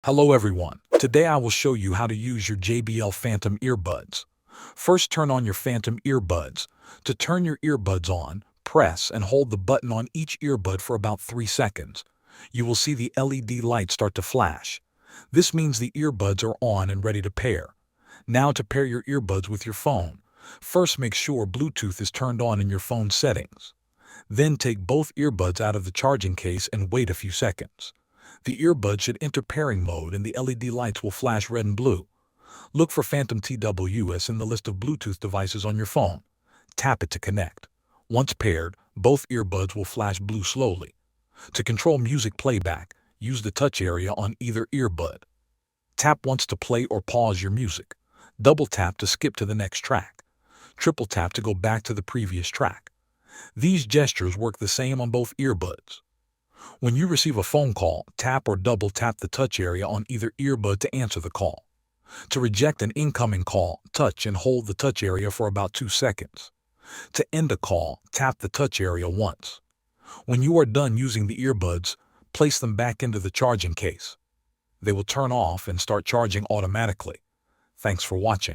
Hello everyone. Today I will show you how to use your JBL Phantom earbuds. First, turn on your Phantom earbuds. To turn your earbuds on, press and hold the button on each earbud for about 3 seconds. You will see the LED light start to flash. This means the earbuds are on and ready to pair. Now to pair your earbuds with your phone. First, make sure Bluetooth is turned on in your phone settings. Then take both earbuds out of the charging case and wait a few seconds. The earbud should enter pairing mode and the LED lights will flash red and blue. Look for Phantom TWS in the list of Bluetooth devices on your phone. Tap it to connect. Once paired, both earbuds will flash blue slowly. To control music playback, use the touch area on either earbud. Tap once to play or pause your music. Double tap to skip to the next track. Triple tap to go back to the previous track. These gestures work the same on both earbuds. When you receive a phone call, tap or double tap the touch area on either earbud to answer the call. To reject an incoming call, touch and hold the touch area for about 2 seconds. To end a call, tap the touch area once. When you are done using the earbuds, place them back into the charging case. They will turn off and start charging automatically. Thanks for watching.